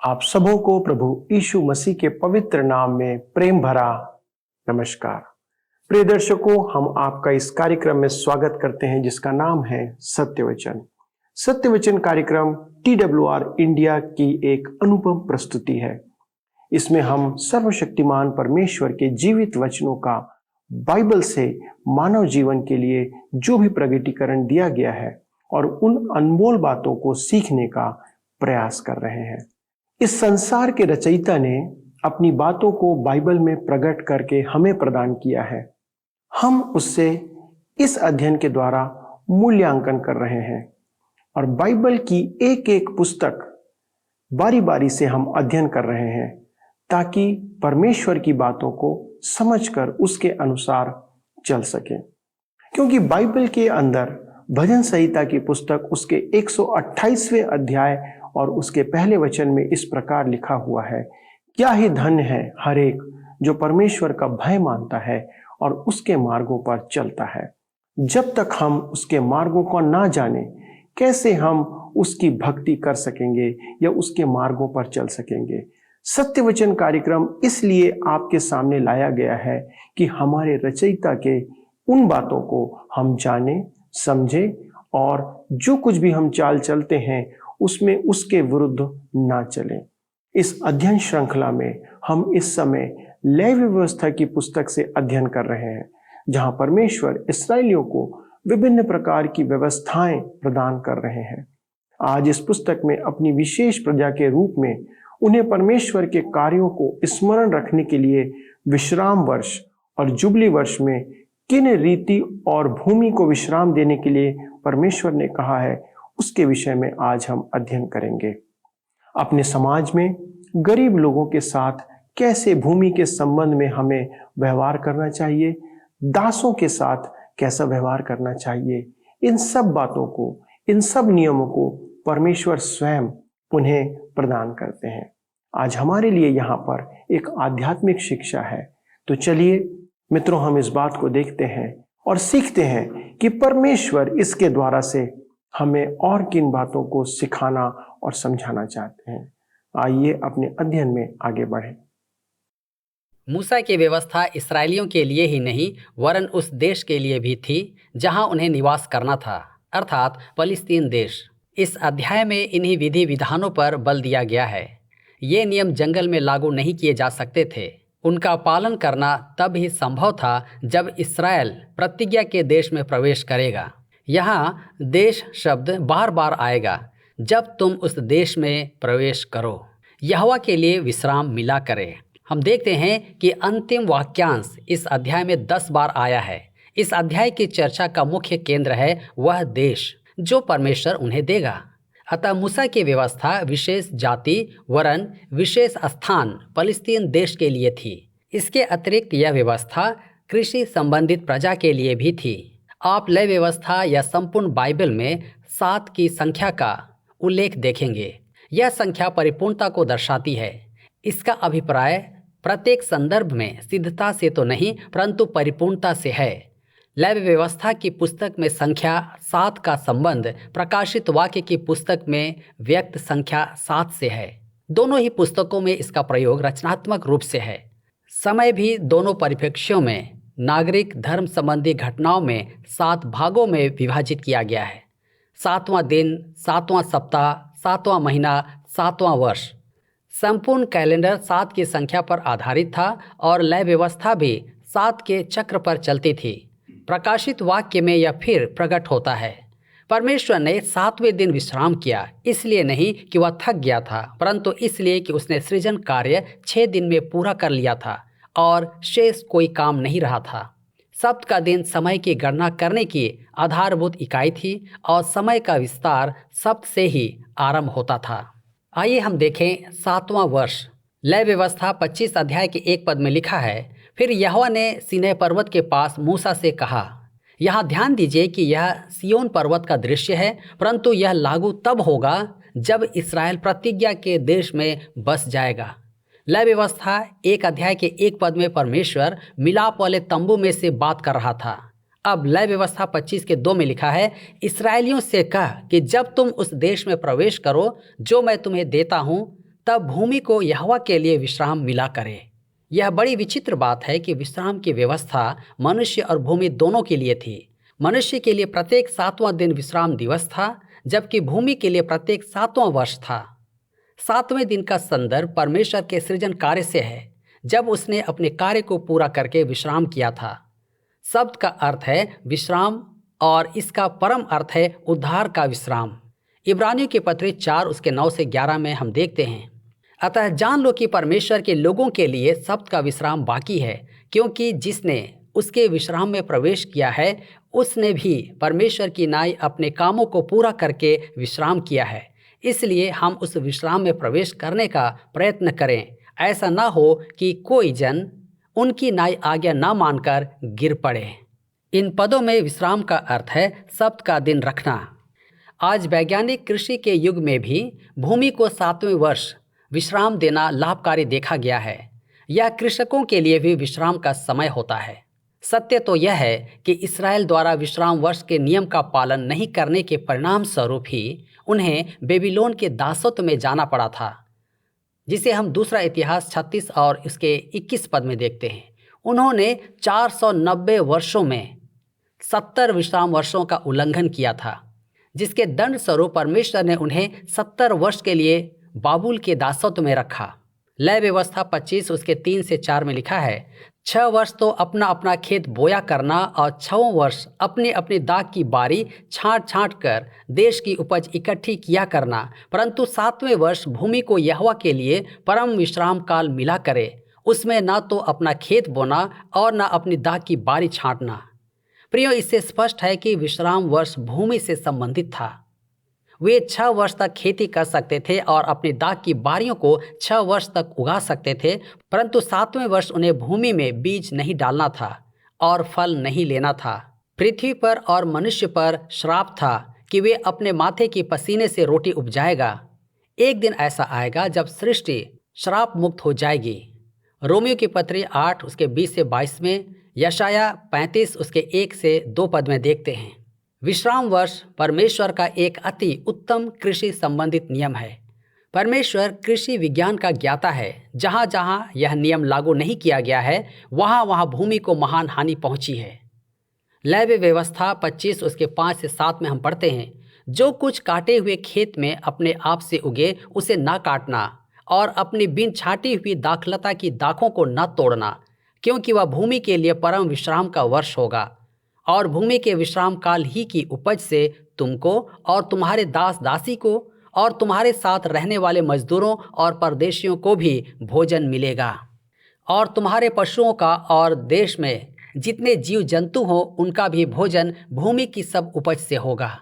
आप सबों को प्रभु यीशु मसीह के पवित्र नाम में प्रेम भरा नमस्कार। प्रिय दर्शकों, हम आपका इस कार्यक्रम में स्वागत करते हैं जिसका नाम है सत्यवचन। सत्यवचन कार्यक्रम TWR इंडिया की एक अनुपम प्रस्तुति है। इसमें हम सर्वशक्तिमान परमेश्वर के जीवित वचनों का बाइबल से मानव जीवन के लिए जो भी प्रगटीकरण दिया गया है और उन अनमोल बातों को सीखने का प्रयास कर रहे हैं। इस संसार के रचयिता ने अपनी बातों को बाइबल में प्रकट करके हमें प्रदान किया है। हम उससे इस अध्ययन के द्वारा मूल्यांकन कर रहे हैं और बाइबल की एक एक पुस्तक बारी बारी से हम अध्ययन कर रहे हैं ताकि परमेश्वर की बातों को समझकर उसके अनुसार चल सके। क्योंकि बाइबल के अंदर भजन संहिता की पुस्तक उसके 128वें अध्याय और उसके पहले वचन में इस प्रकार लिखा हुआ है, क्या ही धन्य है हर एक जो परमेश्वर का भय मानता है और उसके मार्गों पर चलता है। जब तक हम उसके मार्गों को ना जाने, कैसे हम उसकी भक्ति कर सकेंगे या उसके मार्गों पर चल सकेंगे। सत्यवचन कार्यक्रम इसलिए आपके सामने लाया गया है कि हमारे रचयिता के उन बातों को हम जाने, समझे और जो कुछ भी हम चाल चलते हैं उसमें उसके विरुद्ध ना चलें। इस अध्ययन श्रृंखला में हम इस समय लेवी व्यवस्था की पुस्तक से अध्ययन कर रहे हैं, जहां परमेश्वर इस्राएलियों को विभिन्न प्रकार की व्यवस्थाएं प्रदान कर रहे हैं। आज इस पुस्तक में अपनी विशेष प्रजा के रूप में उन्हें परमेश्वर के कार्यों को स्मरण रखने के लिए विश्राम वर्ष और जुबली वर्ष में किन रीति और भूमि को विश्राम देने के लिए परमेश्वर ने कहा है, उसके विषय में आज हम अध्ययन करेंगे। अपने समाज में गरीब लोगों के साथ कैसे भूमि के संबंध में हमें व्यवहार करना चाहिए, दासों के साथ कैसा व्यवहार करना चाहिए, इन सब बातों को, इन सब नियमों को परमेश्वर स्वयं उन्हें प्रदान करते हैं। आज हमारे लिए यहाँ पर एक आध्यात्मिक शिक्षा है। तो चलिए मित्रों, हम इस बात को देखते हैं और सीखते हैं कि परमेश्वर इसके द्वारा से हमें और किन बातों को सिखाना और समझाना चाहते हैं। आइए अपने अध्ययन में आगे बढ़ें। मूसा की व्यवस्था इस्राएलियों के लिए ही नहीं वरन उस देश के लिए भी थी जहां उन्हें निवास करना था, अर्थात फलिस्तीन देश। इस अध्याय में इन्हीं विधि विधानों पर बल दिया गया है। ये नियम जंगल में लागू नहीं किए जा सकते थे। उनका पालन करना तब ही संभव था जब इस्राएल प्रतिज्ञा के देश में प्रवेश करेगा। यहाँ देश शब्द बार बार आएगा। जब तुम उस देश में प्रवेश करो, यहोवा के लिए विश्राम मिला करे। हम देखते हैं कि अंतिम वाक्यांश इस अध्याय में 10 बार आया है। इस अध्याय की चर्चा का मुख्य केंद्र है वह देश जो परमेश्वर उन्हें देगा। अतः मूसा की व्यवस्था विशेष जाति वरन विशेष स्थान फलिस्तीन देश के लिए थी। इसके अतिरिक्त यह व्यवस्था कृषि संबंधित प्रजा के लिए भी थी। आप लेवी व्यवस्था या संपूर्ण बाइबल में 7 की संख्या का उल्लेख देखेंगे। यह संख्या परिपूर्णता को दर्शाती है। इसका अभिप्राय प्रत्येक संदर्भ में सिद्धता से तो नहीं परंतु परिपूर्णता से है। लेवी व्यवस्था की पुस्तक में संख्या 7 का संबंध प्रकाशित वाक्य की पुस्तक में व्यक्त संख्या 7 से है। दोनों ही पुस्तकों में इसका प्रयोग रचनात्मक रूप से है। समय भी दोनों परिप्रेक्ष्यों में नागरिक धर्म संबंधी घटनाओं में 7 भागों में विभाजित किया गया है। 7वां दिन, 7वां सप्ताह, 7वां महीना, 7वां वर्ष। संपूर्ण कैलेंडर 7 की संख्या पर आधारित था और लय व्यवस्था भी 7 के चक्र पर चलती थी। प्रकाशित वाक्य में यह फिर प्रकट होता है। परमेश्वर ने 7वें दिन विश्राम किया, इसलिए नहीं कि वह थक गया था परंतु इसलिए कि उसने सृजन कार्य 6 दिन में पूरा कर लिया था और शेष कोई काम नहीं रहा था। सप्त का दिन समय की गणना करने की आधारभूत इकाई थी और समय का विस्तार सप्त से ही आरंभ होता था। आइए हम देखें 7वां वर्ष। लय व्यवस्था 25 अध्याय के 1 पद में लिखा है, फिर यहोवा ने सीनै पर्वत के पास मूसा से कहा। यहाँ ध्यान दीजिए कि यह सिय्योन पर्वत का दृश्य है, परंतु यह लागू तब होगा जब इस्राएल प्रतिज्ञा के देश में बस जाएगा। लय व्यवस्था 1 अध्याय के 1 पद में परमेश्वर मिलाप वाले तंबू में से बात कर रहा था। अब लय व्यवस्था 25 के 2 में लिखा है, इस्राएलियों से कह कि जब तुम उस देश में प्रवेश करो जो मैं तुम्हें देता हूँ, तब भूमि को यहोवा के लिए विश्राम मिला करे। यह बड़ी विचित्र बात है कि विश्राम की व्यवस्था मनुष्य और भूमि दोनों के लिए थी। मनुष्य के लिए प्रत्येक 7वां दिन विश्राम दिवस था, जबकि भूमि के लिए प्रत्येक 7वां वर्ष था। 7वें दिन का संदर्भ परमेश्वर के सृजन कार्य से है, जब उसने अपने कार्य को पूरा करके विश्राम किया था। शब्द का अर्थ है विश्राम और इसका परम अर्थ है उद्धार का विश्राम। इब्रानियों के पत्री 4 उसके 9 से 11 में हम देखते हैं, अतः जान लो कि परमेश्वर के लोगों के लिए शब्द का विश्राम बाकी है, क्योंकि जिसने उसके विश्राम में प्रवेश किया है उसने भी परमेश्वर की नाई अपने कामों को पूरा करके विश्राम किया है। इसलिए हम उस विश्राम में प्रवेश करने का प्रयत्न करें। ऐसा ना हो कि कोई जन उनकी नाई आज्ञा ना मानकर गिर पड़े। इन पदों में विश्राम का अर्थ है शब्द का दिन रखना। आज वैज्ञानिक कृषि के युग में भी भूमि को 7वें वर्ष विश्राम देना लाभकारी देखा गया है। यह कृषकों के लिए भी विश्राम का समय होता है। सत्य तो यह है कि इस्राएल द्वारा विश्राम वर्ष के नियम का पालन नहीं करने के परिणाम स्वरूप ही उन्हें बेबीलोन के दासत्व में जाना पड़ा था, जिसे हम दूसरा इतिहास 36 और उसके 21 पद में देखते हैं। उन्होंने 490 वर्षों में 70 विश्राम वर्षों का उल्लंघन किया था, जिसके दंड स्वरूप परमेश्वर ने उन्हें 70 वर्ष के लिए बाबुल के दासत्व में रखा। लय व्यवस्था 25 उसके 3 से 4 में लिखा है, 6 वर्ष तो अपना अपना खेत बोया करना और 6वां वर्ष अपने अपने दाख की बारी छांट छांट कर देश की उपज इकट्ठी किया करना, परंतु 7वें वर्ष भूमि को यहोवा के लिए परम विश्राम काल मिला करे। उसमें ना तो अपना खेत बोना और ना अपनी दाख की बारी छांटना। प्रियो, इससे स्पष्ट है कि विश्राम वर्ष भूमि से संबंधित था। वे 6 वर्ष तक खेती कर सकते थे और अपनी दाख की बारियों को 6 वर्ष तक उगा सकते थे, परंतु 7वें वर्ष उन्हें भूमि में बीज नहीं डालना था और फल नहीं लेना था। पृथ्वी पर और मनुष्य पर श्राप था कि वे अपने माथे की पसीने से रोटी उपजाएगा। एक दिन ऐसा आएगा जब सृष्टि श्राप मुक्त हो जाएगी। रोमियो की पत्री 8 उसके 20 से 22 में, यशाया 35 उसके 1 से 2 पद में देखते हैं। विश्राम वर्ष परमेश्वर का एक अति उत्तम कृषि संबंधित नियम है। परमेश्वर कृषि विज्ञान का ज्ञाता है। जहाँ जहाँ यह नियम लागू नहीं किया गया है, वहाँ वहाँ भूमि को महान हानि पहुँची है। लय व्यवस्था 25 उसके 5 से 7 में हम पढ़ते हैं, जो कुछ काटे हुए खेत में अपने आप से उगे उसे ना काटना और अपनी बिन छाटी हुई दाखलता की दाखों को न तोड़ना, क्योंकि वह भूमि के लिए परम विश्राम का वर्ष होगा और भूमि के विश्राम काल ही की उपज से तुमको और तुम्हारे दास दासी को और तुम्हारे साथ रहने वाले मजदूरों और परदेशियों को भी भोजन मिलेगा, और तुम्हारे पशुओं का और देश में जितने जीव जंतु हों उनका भी भोजन भूमि की सब उपज से होगा।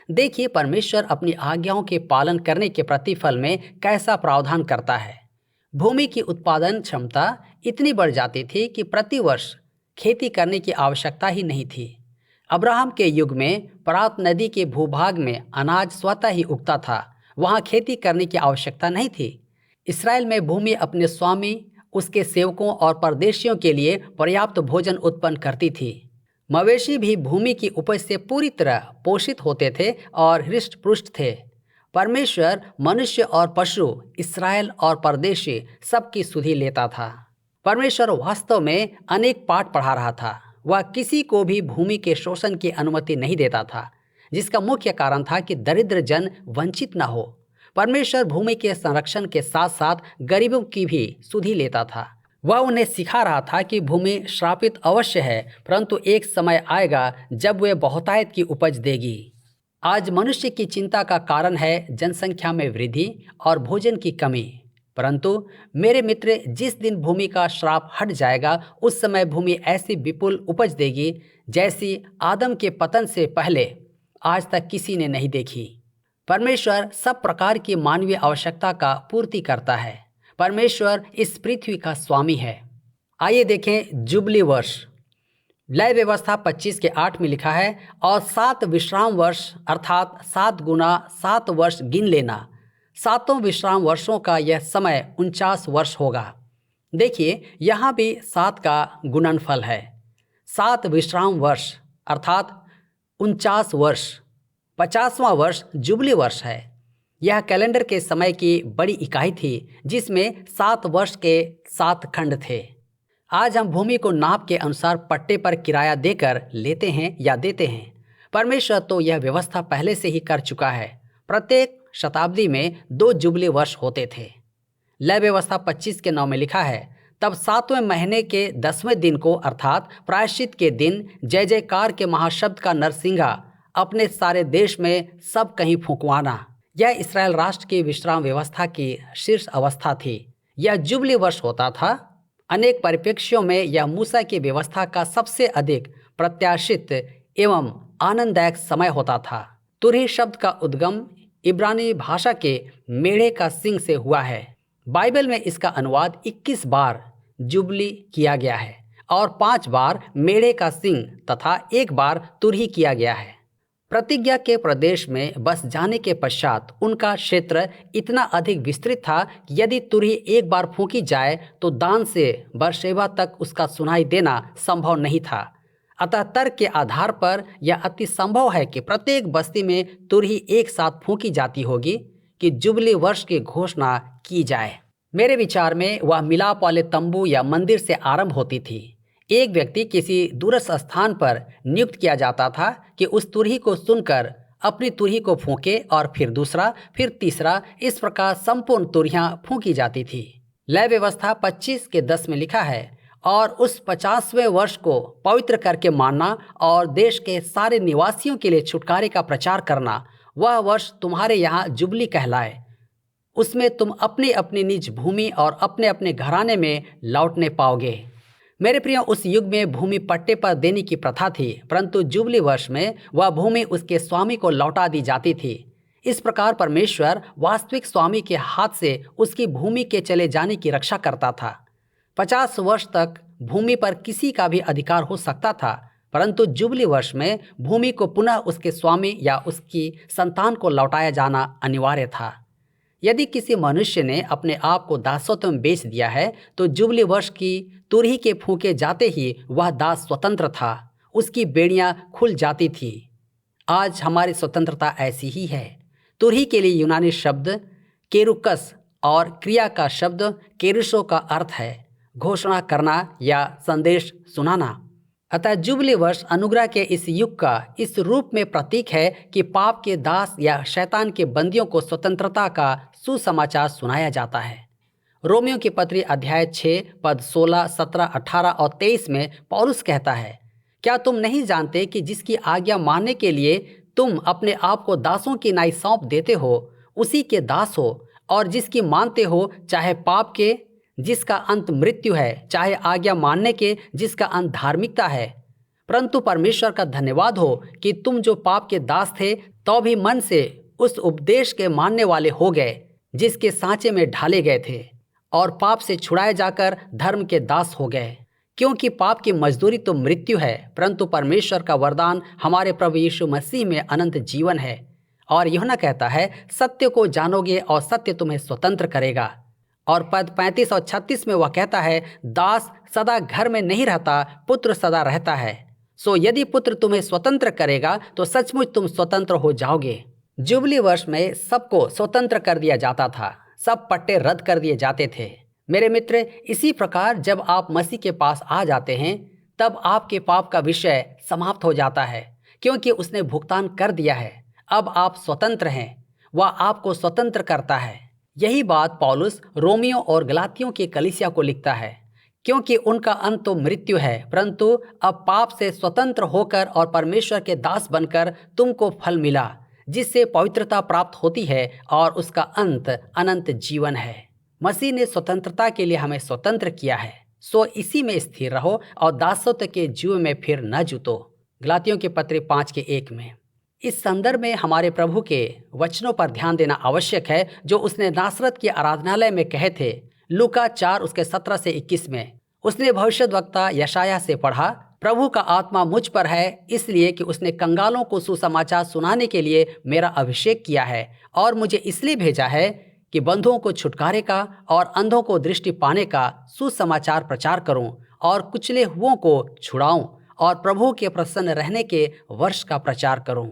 देखिए, परमेश्वर अपनी आज्ञाओं के पालन करने के प्रतिफल में कैसा प्रावधान करता है। भूमि की उत्पादन क्षमता इतनी बढ़ जाती थी कि प्रतिवर्ष खेती करने की आवश्यकता ही नहीं थी। अब्राहम के युग में परात नदी के भूभाग में अनाज स्वतः ही उगता था, वहाँ खेती करने की आवश्यकता नहीं थी। इस्राएल में भूमि अपने स्वामी, उसके सेवकों और परदेशियों के लिए पर्याप्त भोजन उत्पन्न करती थी। मवेशी भी भूमि की उपज से पूरी तरह पोषित होते थे और हृष्ट पुष्ट थे। परमेश्वर मनुष्य और पशु, इस्राएल और परदेशी सबकी सुधि लेता था। परमेश्वर वास्तव में अनेक पाठ पढ़ा रहा था। वह किसी को भी भूमि के शोषण की अनुमति नहीं देता था, जिसका मुख्य कारण था कि दरिद्र जन वंचित न हो। परमेश्वर भूमि के संरक्षण के साथ साथ गरीबों की भी सुधि लेता था। वह उन्हें सिखा रहा था कि भूमि श्रापित अवश्य है, परंतु एक समय आएगा जब वह बहुतायत की उपज देगी। आज मनुष्य की चिंता का कारण है जनसंख्या में वृद्धि और भोजन की कमी, परंतु मेरे मित्र, जिस दिन भूमि का श्राप हट जाएगा उस समय भूमि ऐसी विपुल उपज देगी जैसी आदम के पतन से पहले आज तक किसी ने नहीं देखी। परमेश्वर सब प्रकार की मानवीय आवश्यकता का पूर्ति करता है। परमेश्वर इस पृथ्वी का स्वामी है। आइए देखें जुबली वर्ष। लय व्यवस्था 25 के 8 में लिखा है, और 7 विश्राम वर्ष अर्थात 7 गुना 7 वर्ष गिन लेना। 7 विश्राम वर्षों का यह समय 49 वर्ष होगा। देखिए, यहाँ भी 7 का गुणनफल है। 7 विश्राम वर्ष अर्थात 49 वर्ष। 50वां वर्ष जुबली वर्ष है। यह कैलेंडर के समय की बड़ी इकाई थी जिसमें 7 वर्ष के 7 खंड थे। आज हम भूमि को नाप के अनुसार पट्टे पर किराया देकर लेते हैं या देते हैं। परमेश्वर तो यह व्यवस्था पहले से ही कर चुका है। प्रत्येक शताब्दी में 2 जुबली वर्ष होते थे। लय व्यवस्था 25:9 में लिखा है, तब 7वें महीने के 10वें दिन को अर्थात प्रायश्चित के दिन जय जयकार के महाशब्द का नरसिंगा अपने सारे देश में सब कहीं फूंकवाना। यह इस्राएल राष्ट्र की विश्राम व्यवस्था की शीर्ष अवस्था थी। यह जुबली वर्ष होता था। अनेक परिप्रेक्ष्यों में यह मूसा की व्यवस्था का सबसे अधिक प्रत्याशित एवं आनंददायक समय होता था। तुरही शब्द का उद्गम इब्रानी भाषा के मेढ़े का सिंग से हुआ है। बाइबल में इसका अनुवाद 21 बार जुबली किया गया है और 5 बार मेढ़े का सिंग तथा 1 बार तुरही किया गया है। प्रतिज्ञा के प्रदेश में बस जाने के पश्चात उनका क्षेत्र इतना अधिक विस्तृत था कि यदि तुरही 1 बार फूंकी जाए तो दान से बरशेबा तक उसका सुनाई देना संभव नहीं था। अतः तर्क के आधार पर यह अति संभव है कि प्रत्येक बस्ती में तुरही एक साथ फूंकी जाती होगी कि जुबली वर्ष की घोषणा की जाए। मेरे विचार में वह मिलाप वाले तंबू या मंदिर से आरंभ होती थी। एक व्यक्ति किसी दूरस्थ स्थान पर नियुक्त किया जाता था कि उस तुरही को सुनकर अपनी तुरही को फूंके और फिर दूसरा, फिर तीसरा, इस प्रकार संपूर्ण तुरहियां फूंकी जाती थी। लय व्यवस्था 25:10 में लिखा है, और उस 50वें वर्ष को पवित्र करके मानना और देश के सारे निवासियों के लिए छुटकारे का प्रचार करना। वह वर्ष तुम्हारे यहाँ जुबली कहलाए। उसमें तुम अपनी अपनी निज भूमि और अपने अपने घराने में लौटने पाओगे। मेरे प्रियो, उस युग में भूमि पट्टे पर देने की प्रथा थी, परंतु जुबली वर्ष में वह भूमि उसके स्वामी को लौटा दी जाती थी। इस प्रकार परमेश्वर वास्तविक स्वामी के हाथ से उसकी भूमि के चले जाने की रक्षा करता था। 50 वर्ष तक भूमि पर किसी का भी अधिकार हो सकता था, परंतु जुबली वर्ष में भूमि को पुनः उसके स्वामी या उसकी संतान को लौटाया जाना अनिवार्य था। यदि किसी मनुष्य ने अपने आप को दासत्व में बेच दिया है तो जुबली वर्ष की तुरही के फूंके जाते ही वह दास स्वतंत्र था। उसकी बेड़ियां खुल जाती थी। आज हमारी स्वतंत्रता ऐसी ही है। तुरही के लिए यूनानी शब्द केरुकस और क्रिया का शब्द केरुसो का अर्थ है घोषणा करना या संदेश सुनाना। अतः जुबली वर्ष अनुग्रह के इस युग का इस रूप में प्रतीक है कि पाप के दास या शैतान के बंदियों को स्वतंत्रता का सुसमाचार सुनाया जाता है। रोमियो की पत्री अध्याय 6 पद 16, 17, 18 और 23 में पौलुस कहता है, क्या तुम नहीं जानते कि जिसकी आज्ञा मानने के लिए तुम अपने आप को दासों की नाई सौंप देते हो उसी के दास हो, और जिसकी मानते हो चाहे पाप के जिसका अंत मृत्यु है, चाहे आज्ञा मानने के जिसका अंत धार्मिकता है। परंतु परमेश्वर का धन्यवाद हो कि तुम जो पाप के दास थे तो भी मन से उस उपदेश के मानने वाले हो गए जिसके सांचे में ढाले गए थे, और पाप से छुड़ाए जाकर धर्म के दास हो गए। क्योंकि पाप की मजदूरी तो मृत्यु है, परंतु परमेश्वर का वरदान हमारे प्रभु यीशु मसीह में अनंत जीवन है। और यूहन्ना कहता है, सत्य को जानोगे और सत्य तुम्हें स्वतंत्र करेगा। और पद 35 और 36 में वह कहता है, दास सदा घर में नहीं रहता, पुत्र सदा रहता है। सो यदि पुत्र तुम्हें स्वतंत्र करेगा तो सचमुच तुम स्वतंत्र हो जाओगे। जुबली वर्ष में सबको स्वतंत्र कर दिया जाता था। सब पट्टे रद्द कर दिए जाते थे। मेरे मित्र, इसी प्रकार जब आप मसीह के पास आ जाते हैं तब आपके पाप का विषय समाप्त हो जाता है, क्योंकि उसने भुगतान कर दिया है। अब आप स्वतंत्र हैं। वह आपको स्वतंत्र करता है। यही बात पौलुस रोमियो और गलातियों की कलीसिया को लिखता है, क्योंकि उनका अंत तो मृत्यु है, परंतु अब पाप से स्वतंत्र होकर और परमेश्वर के दास बनकर तुमको फल मिला, जिससे पवित्रता प्राप्त होती है और उसका अंत अनंत जीवन है। मसीह ने स्वतंत्रता के लिए हमें स्वतंत्र किया है। सो इसी में स्थिर रहो और दासत्व के जुए में फिर न जुतो। गलातियों की पत्री 5:1 में। इस संदर्भ में हमारे प्रभु के वचनों पर ध्यान देना आवश्यक है जो उसने नासरत के आराधनालय में कहे थे। लूका 4:17-21 में उसने भविष्यद्वक्ता यशायाह से पढ़ा, प्रभु का आत्मा मुझ पर है, इसलिए कि उसने कंगालों को सुसमाचार सुनाने के लिए मेरा अभिषेक किया है, और मुझे इसलिए भेजा है कि बंधुओं को छुटकारे का और अंधों को दृष्टि पाने का सुसमाचार प्रचार करूं, और कुचले हुओं को छुड़ाऊं, और प्रभु के प्रसन्न रहने के वर्ष का प्रचार करूं।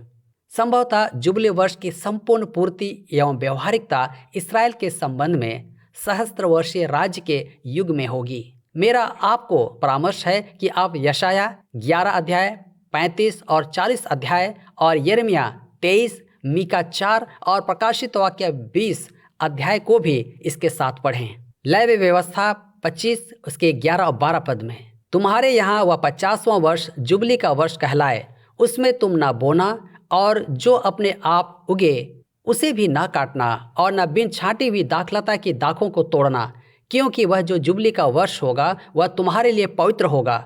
संभवतः जुबली वर्ष की संपूर्ण पूर्ति एवं व्यवहारिकता इसराइल के संबंध में सहस्त्र वर्षीय राज्य के युग में होगी। मेरा आपको परामर्श है कि आप यशाया 11 अध्याय, 35 और 40 अध्याय और यिर्मयाह 23, मीका 4 और प्रकाशित वाक्य 20 अध्याय को भी इसके साथ पढ़ें। लेवी व्यवस्था 25 उसके 11 और 12 पद में, तुम्हारे यहाँ वह 50वां वर्ष जुबली का वर्ष कहलाए, उसमें तुम न बोना और जो अपने आप उगे उसे भी ना काटना और न बिन छांटी हुई दाखलता की दाखों को तोड़ना, क्योंकि वह जो जुबली का वर्ष होगा वह तुम्हारे लिए पवित्र होगा,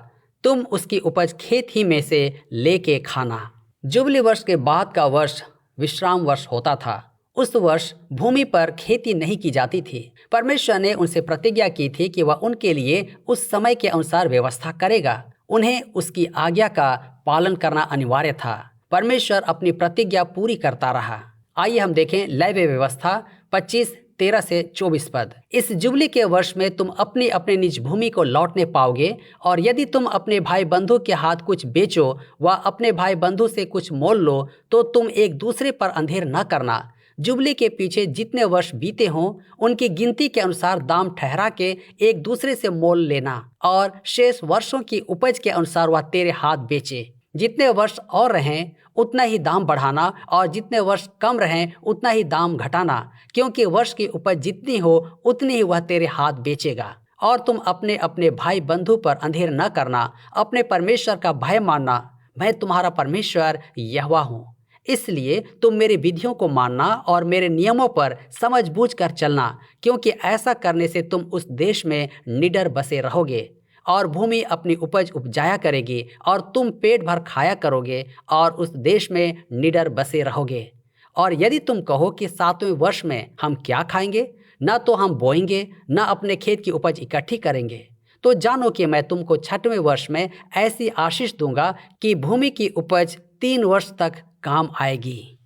तुम उसकी उपज खेत ही में से लेके खाना। जुबली वर्ष के बाद का वर्ष विश्राम वर्ष होता था। उस वर्ष भूमि पर खेती नहीं की जाती थी। परमेश्वर ने उनसे प्रतिज्ञा की थी कि वह उनके लिए उस समय के अनुसार व्यवस्था करेगा। उन्हें उसकी आज्ञा का पालन करना अनिवार्य था। परमेश्वर अपनी प्रतिज्ञा पूरी करता रहा। आइए हम देखें लेवी व्यवस्था 25:13 से 24 पद। इस जुबली के वर्ष में तुम अपनी अपनी निज भूमि को लौटने पाओगे, और यदि तुम अपने भाई बंधु के हाथ कुछ बेचो व अपने भाई बंधु से कुछ मोल लो, तो तुम एक दूसरे पर अंधेर न करना। जुबली के पीछे जितने वर्ष बीते हों उनकी गिनती के अनुसार दाम ठहरा के एक दूसरे से मोल लेना, और शेष वर्षों की उपज के अनुसार वह तेरे हाथ बेचे। जितने वर्ष और रहें उतना ही दाम बढ़ाना, और जितने वर्ष कम रहें उतना ही दाम घटाना, क्योंकि वर्ष की उपज जितनी हो उतनी ही वह तेरे हाथ बेचेगा। और तुम अपने अपने भाई बंधु पर अंधेर न करना, अपने परमेश्वर का भय मानना। मैं तुम्हारा परमेश्वर यहोवा हूँ। इसलिए तुम मेरी विधियों को मानना और मेरे नियमों पर समझ बूझ कर चलना, क्योंकि ऐसा करने से तुम उस देश में निडर बसे रहोगे और भूमि अपनी उपज उपजाया करेगी, और तुम पेट भर खाया करोगे और उस देश में निडर बसे रहोगे। और यदि तुम कहो कि 7वें वर्ष में हम क्या खाएंगे, न तो हम बोएंगे न अपने खेत की उपज इकट्ठी करेंगे, तो जानो कि मैं तुमको 6वें वर्ष में ऐसी आशीष दूंगा कि भूमि की उपज 3 वर्ष तक काम आएगी।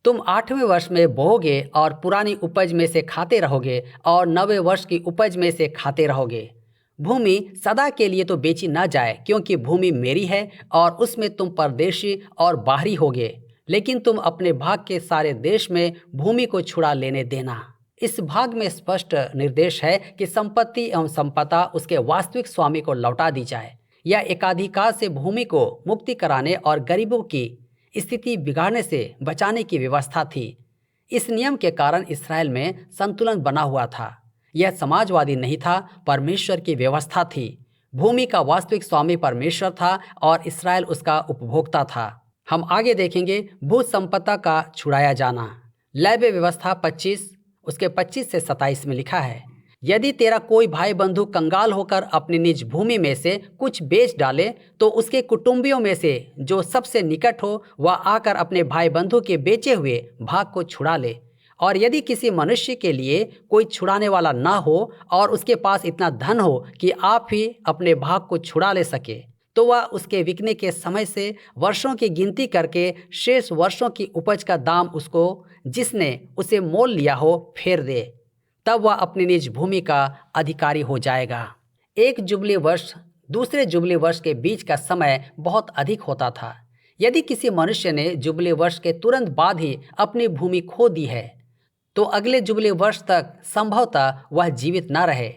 तुम 8वें वर्ष में बोओगे और पुरानी उपज में से खाते रहोगे, और 9वें वर्ष की उपज में से खाते रहोगे। भूमि सदा के लिए तो बेची ना जाए, क्योंकि भूमि मेरी है और उसमें तुम परदेशी और बाहरी होगे, लेकिन तुम अपने भाग के सारे देश में भूमि को छुड़ा लेने देना। इस भाग में स्पष्ट निर्देश है कि संपत्ति एवं संपदा उसके वास्तविक स्वामी को लौटा दी जाए। यह एकाधिकार से भूमि को मुक्ति कराने और गरीबों की स्थिति बिगाड़ने से बचाने की व्यवस्था थी। इस नियम के कारण इसराइल में संतुलन बना हुआ था। यह समाजवादी नहीं था, परमेश्वर की व्यवस्था थी। भूमि का वास्तविक स्वामी परमेश्वर था और इसराइल उसका उपभोक्ता था। हम आगे देखेंगे भू संपदा का छुड़ाया जाना। लेवी व्यवस्था 25 उसके 25 से 27 में लिखा है, यदि तेरा कोई भाई बंधु कंगाल होकर अपनी निज भूमि में से कुछ बेच डाले, तो उसके कुटुंबियों में से जो सबसे निकट हो वह आकर अपने भाई बंधु के बेचे हुए भाग को छुड़ा ले। और यदि किसी मनुष्य के लिए कोई छुड़ाने वाला ना हो और उसके पास इतना धन हो कि आप ही अपने भाग को छुड़ा ले सके, तो वह उसके बिकने के समय से वर्षों की गिनती करके शेष वर्षों की उपज का दाम उसको जिसने उसे मोल लिया हो फेर दे। तब वह अपनी निज भूमि का अधिकारी हो जाएगा। एक जुबली वर्ष दूसरे जुबली वर्ष के बीच का समय बहुत अधिक होता था। यदि किसी मनुष्य ने जुबली वर्ष के तुरंत बाद ही अपनी भूमि खो दी है, तो अगले जुबली वर्ष तक संभवतः वह जीवित न रहे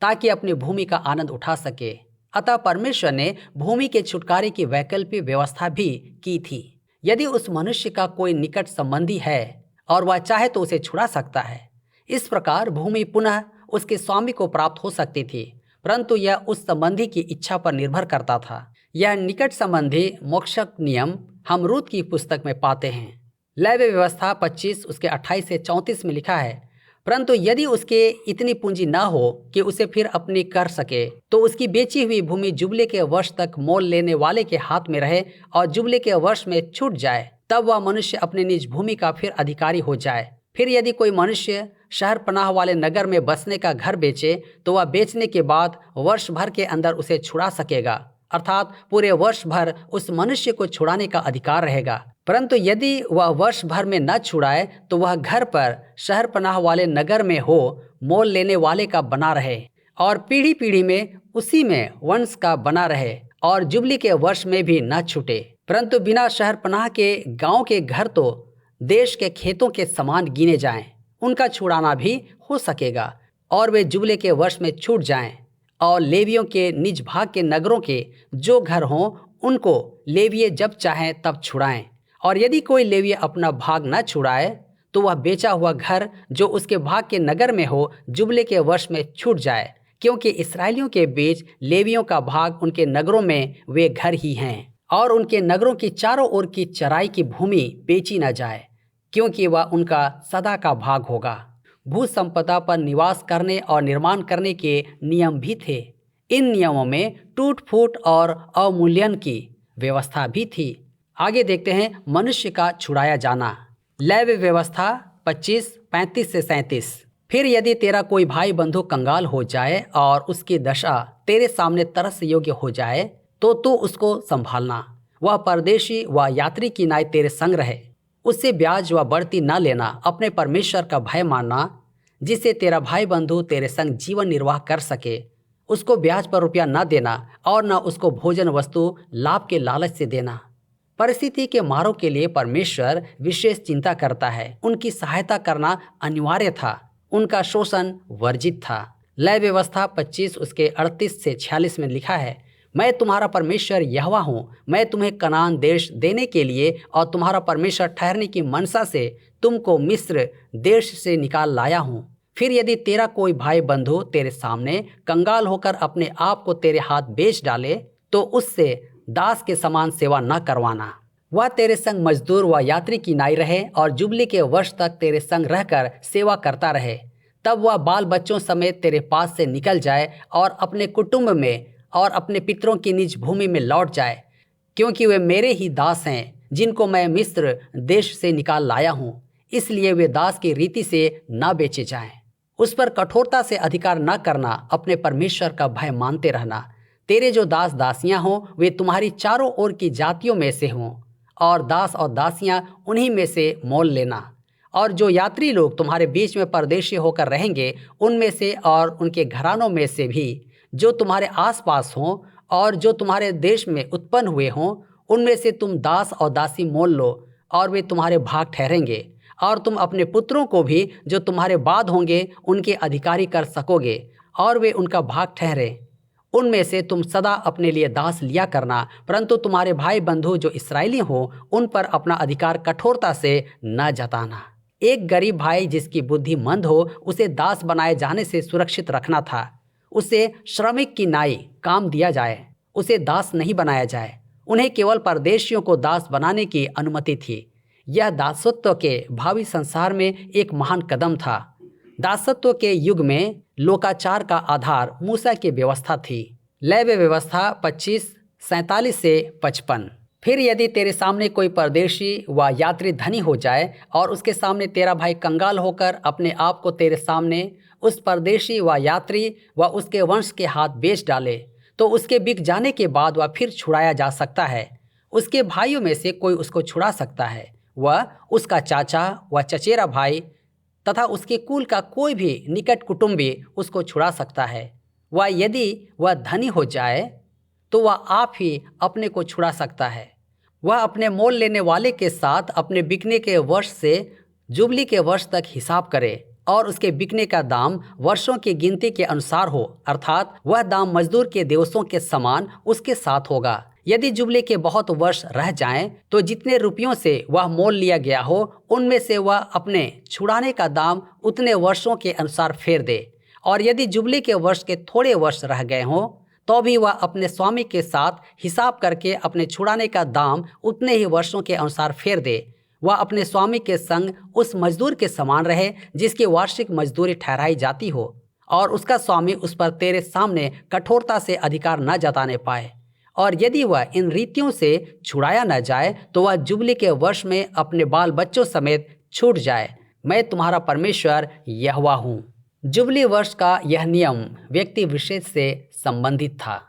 ताकि अपनी भूमि का आनंद उठा सके। अतः परमेश्वर ने भूमि के छुटकारे की वैकल्पिक व्यवस्था भी की थी। यदि उस मनुष्य का कोई निकट संबंधी है और वह चाहे तो उसे छुड़ा सकता है। इस प्रकार भूमि पुनः उसके स्वामी को प्राप्त हो सकती थी, परंतु यह उस संबंधी की इच्छा पर निर्भर करता था। यह निकट संबंधी मोक्षक नियम हम रूत की पुस्तक में पाते हैं। लेवी व्यवस्था 25 उसके 28 से 34 में लिखा है, परंतु यदि उसके इतनी पूंजी ना हो कि उसे फिर अपनी कर सके, तो उसकी बेची हुई भूमि जुबले के वर्ष तक मोल लेने वाले के हाथ में रहे और जुबले के वर्ष में छूट जाए, तब वह मनुष्य अपनी निज भूमि का फिर अधिकारी हो जाए। फिर यदि कोई मनुष्य शहर पनाह वाले नगर में बसने का घर बेचे, तो वह बेचने के बाद वर्ष भर के अंदर उसे छुड़ा सकेगा, अर्थात पूरे वर्ष भर उस मनुष्य को छुड़ाने का अधिकार रहेगा। परंतु यदि वह वर्ष भर में न छुड़ाए, तो वह घर पर शहर पनाह वाले नगर में हो मोल लेने वाले का बना रहे और पीढ़ी पीढ़ी में उसी में वंश का बना रहे और जुबली के वर्ष में भी न छूटे। परंतु बिना शहरपनाह के गांव के घर तो देश के खेतों के समान गिने जाएं। उनका छुड़ाना भी हो सकेगा और वे जुबले के वर्ष में छूट जाएं। और लेवियों के निज भाग के नगरों के जो घर हों उनको लेविये जब चाहें तब छुड़ाएं। और यदि कोई लेवीय अपना भाग न छुड़ाए तो वह बेचा हुआ घर जो उसके भाग के नगर में हो जुबले के वर्ष में छूट जाए, क्योंकि इस्राएलियों के बीच लेवियों का भाग उनके नगरों में वे घर ही हैं। और उनके नगरों की चारों ओर की चराई की भूमि बेची न जाए, क्योंकि वह उनका सदा का भाग होगा। भू संपदा पर निवास करने और निर्माण करने के नियम भी थे। इन नियमों में टूट फूट और अवमूल्यन की व्यवस्था भी थी। आगे देखते हैं मनुष्य का छुड़ाया जाना। लेवी व्यवस्था 25:35 से 37। फिर यदि तेरा कोई भाई बंधु कंगाल हो जाए और उसकी दशा तेरे सामने तरस योग्य हो जाए तो तू उसको संभालना। वह परदेशी व यात्री की नाई तेरे संग रहे। उससे ब्याज व बढ़ती न लेना। अपने परमेश्वर का भय मानना, जिससे तेरा भाई बंधु तेरे संग जीवन निर्वाह कर सके। उसको ब्याज पर रुपया न देना और न उसको भोजन वस्तु लाभ के लालच से देना। परिस्थिति के मारों के लिए परमेश्वर विशेष चिंता करता है। उनकी सहायता करना अनिवार्य था। उनका शोषण वर्जित था। लय व्यवस्था 25 उसके 38 से 46 में लिखा है, मैं तुम्हारा परमेश्वर यहोवा हूँ। मैं तुम्हें कनान देश देने के लिए और तुम्हारा परमेश्वर ठहरने की मनसा से तुमको मिस्र देश से निकाल लाया हूँ। फिर यदि तेरा कोई भाई बंधु तेरे सामने कंगाल होकर अपने आप को तेरे हाथ बेच डाले तो उससे दास के समान सेवा न करवाना। वह तेरे संग मजदूर व यात्री की नाई रहे और जुबली के वर्ष तक तेरे संग रहकर सेवा करता रहे। तब वह बाल बच्चों समेत तेरे पास से निकल जाए और अपने कुटुंब में और अपने पितरों की निज भूमि में लौट जाए, क्योंकि वे मेरे ही दास हैं जिनको मैं मिस्र देश से निकाल लाया हूँ। इसलिए वे दास की रीति से न बेचे जाएं। उस पर कठोरता से अधिकार न करना। अपने परमेश्वर का भय मानते रहना। तेरे जो दास दासियां हों वे तुम्हारी चारों ओर की जातियों में से हों और दास और दासियां उन्हीं में से मोल लेना। और जो यात्री लोग तुम्हारे बीच में परदेशी होकर रहेंगे उनमें से और उनके घरानों में से भी जो तुम्हारे आसपास हों और जो तुम्हारे देश में उत्पन्न हुए हों उनमें से तुम दास और दासी मोल लो और वे तुम्हारे भाग ठहरेंगे। और तुम अपने पुत्रों को भी जो तुम्हारे बाद होंगे उनके अधिकारी कर सकोगे और वे उनका भाग ठहरे। उनमें से तुम सदा अपने लिए दास लिया करना, परंतु तुम्हारे भाई बंधु जो इस्राएली हों उन पर अपना अधिकार कठोरता से न जताना। एक गरीब भाई जिसकी बुद्धि मंद हो उसे दास बनाए जाने से सुरक्षित रखना था। उसे श्रमिक की नाई काम दिया जाए, उसे दास नहीं बनाया जाए। उन्हें केवल परदेशियों को दास बनाने की अनुमति थी। यह दासत्व के भावी संसार में एक महान कदम था। दासत्व के युग में लोकाचार का आधार मूसा की व्यवस्था थी। लेवी व्यवस्था 25:47 से 55। फिर यदि तेरे सामने कोई परदेशी व यात्री धनी हो जाए और उसके सामने तेरा भाई कंगाल होकर अपने आप को तेरे सामने उस परदेशी व यात्री व उसके वंश के हाथ बेच डाले तो उसके बिक जाने के बाद वह फिर छुड़ाया जा सकता है। उसके भाइयों में से कोई उसको छुड़ा सकता है। वह उसका चाचा व चचेरा भाई तथा उसके कुल का कोई भी निकट कुटुंबी उसको छुड़ा सकता है। वह यदि वह धनी हो जाए तो वह आप ही अपने को छुड़ा सकता है। वह अपने मोल लेने वाले के साथ अपने बिकने के वर्ष से जुबली के वर्ष तक हिसाब करे और उसके बिकने का दाम वर्षों की गिनती के अनुसार हो, अर्थात वह दाम मजदूर के दिवसों के समान उसके साथ होगा। यदि जुबली के बहुत वर्ष रह जाएं तो जितने रुपयों से वह मोल लिया गया हो उनमें से वह अपने छुड़ाने का दाम उतने वर्षों के अनुसार फेर दे। और यदि जुबली के वर्ष के थोड़े वर्ष रह गए हों तो भी वह अपने स्वामी के साथ हिसाब करके अपने छुड़ाने का दाम उतने ही वर्षों के अनुसार फेर दे। वह अपने स्वामी के संग उस मजदूर के समान रहे जिसकी वार्षिक मजदूरी ठहराई जाती हो और उसका स्वामी उस पर तेरे सामने कठोरता से अधिकार न जताने पाए। और यदि वह इन रीतियों से छुड़ाया न जाए तो वह जुबली के वर्ष में अपने बाल बच्चों समेत छूट जाए। मैं तुम्हारा परमेश्वर यहोवा हूँ। जुबली वर्ष का यह नियम व्यक्ति विशेष से संबंधित था।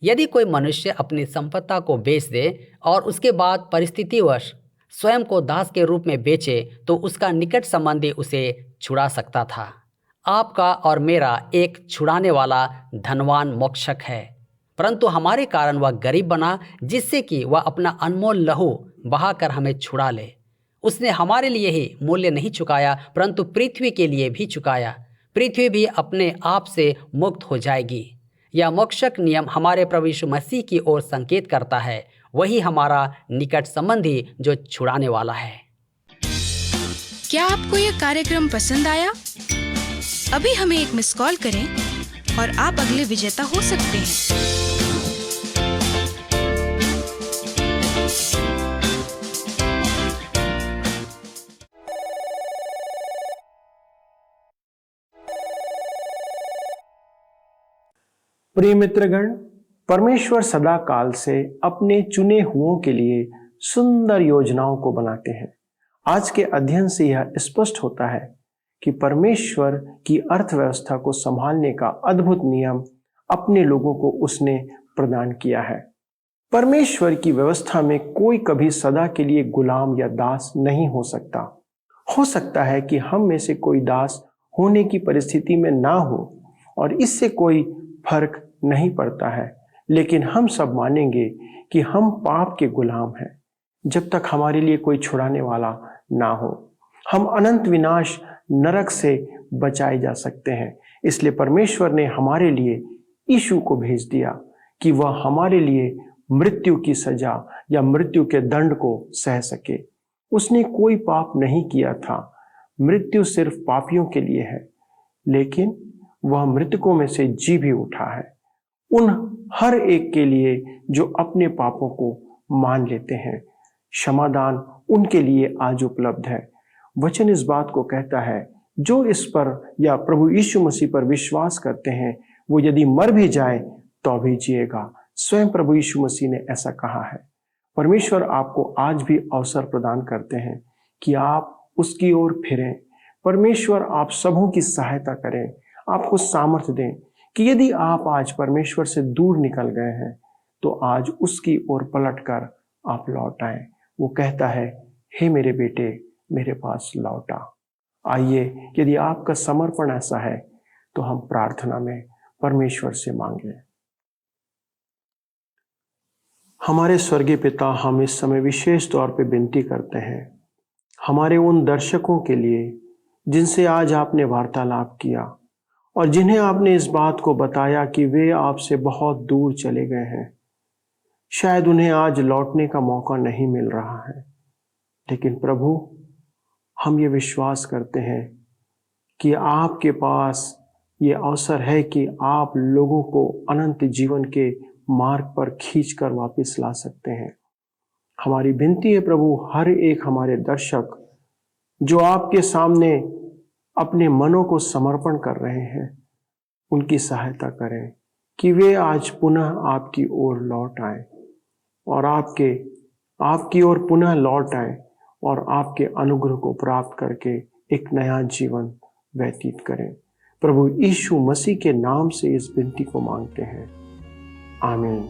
यदि कोई मनुष्य अपनी संपत्ति को बेच दे और उसके बाद परिस्थितिवश स्वयं को दास के रूप में बेचे तो उसका निकट संबंधी उसे छुड़ा सकता था। आपका और मेरा एक छुड़ाने वाला धनवान मोक्षक है। परंतु हमारे कारण वह गरीब बना, जिससे कि वह अपना अनमोल लहू बहाकर हमें छुड़ा ले। उसने हमारे लिए ही मूल्य नहीं चुकाया, परंतु पृथ्वी के लिए भी चुकाया। पृथ्वी भी अपने आप से मुक्त हो जाएगी। यह मोक्षक नियम हमारे प्रभु यीशु मसीह की ओर संकेत करता है। वही हमारा निकट संबंधी जो छुड़ाने वाला है। क्या आपको यह कार्यक्रम पसंद आया? अभी हमें एक मिस कॉल करें और आप अगले विजेता हो सकते हैं। प्रिय मित्रगण, परमेश्वर सदा काल से अपने चुने हुओं के लिए सुंदर योजनाओं को बनाते हैं। आज के अध्ययन से यह स्पष्ट होता है कि परमेश्वर की अर्थव्यवस्था को संभालने का अद्भुत नियम अपने लोगों को उसने प्रदान किया है। परमेश्वर की व्यवस्था में कोई कभी सदा के लिए गुलाम या दास नहीं हो सकता। हो सकता है कि हम में से कोई दास होने की परिस्थिति में ना हो और इससे कोई फर्क नहीं पड़ता है, लेकिन हम सब मानेंगे कि हम पाप के गुलाम हैं जब तक हमारे लिए कोई छुड़ाने वाला ना हो। हम अनंत विनाश नरक से बचाए जा सकते हैं। इसलिए परमेश्वर ने हमारे लिए यीशु को भेज दिया कि वह हमारे लिए मृत्यु की सजा या मृत्यु के दंड को सह सके। उसने कोई पाप नहीं किया था। मृत्यु सिर्फ पापियों के लिए है, लेकिन वह मृतकों में से जी भी उठा है उन हर एक के लिए जो अपने पापों को मान लेते हैं। क्षमादान उनके लिए आज उपलब्ध है। वचन इस बात को कहता है, जो इस पर या प्रभु यीशु मसीह पर विश्वास करते हैं वो यदि मर भी जाए तो भी जिएगा। स्वयं प्रभु यीशु मसीह ने ऐसा कहा है। परमेश्वर आपको आज भी अवसर प्रदान करते हैं कि आप उसकी ओर फिरें। परमेश्वर आप सबों की सहायता करें, आपको सामर्थ्य दें कि यदि आप आज परमेश्वर से दूर निकल गए हैं तो आज उसकी ओर पलटकर आप लौट आए। वो कहता है, हे मेरे बेटे मेरे पास लौटा। आइए, यदि आपका समर्पण ऐसा है तो हम प्रार्थना में परमेश्वर से मांगे। हमारे स्वर्गीय पिता, हम इस समय विशेष तौर पे विनती करते हैं हमारे उन दर्शकों के लिए जिनसे आज आपने वार्तालाप किया और जिन्हें आपने इस बात को बताया कि वे आपसे बहुत दूर चले गए हैं। शायद उन्हें आज लौटने का मौका नहीं मिल रहा है, लेकिन प्रभु हम ये विश्वास करते हैं कि आपके पास ये अवसर है कि आप लोगों को अनंत जीवन के मार्ग पर खींचकर वापस ला सकते हैं। हमारी विनती है प्रभु, हर एक हमारे दर्शक जो आपके सामने अपने मनों को समर्पण कर रहे हैं, उनकी सहायता करें कि वे आज पुनः आपकी ओर लौट आए और आपकी ओर पुनः लौट आए और आपके अनुग्रह को प्राप्त करके एक नया जीवन व्यतीत करें। प्रभु यीशु मसीह के नाम से इस विनती को मांगते हैं, आमीन।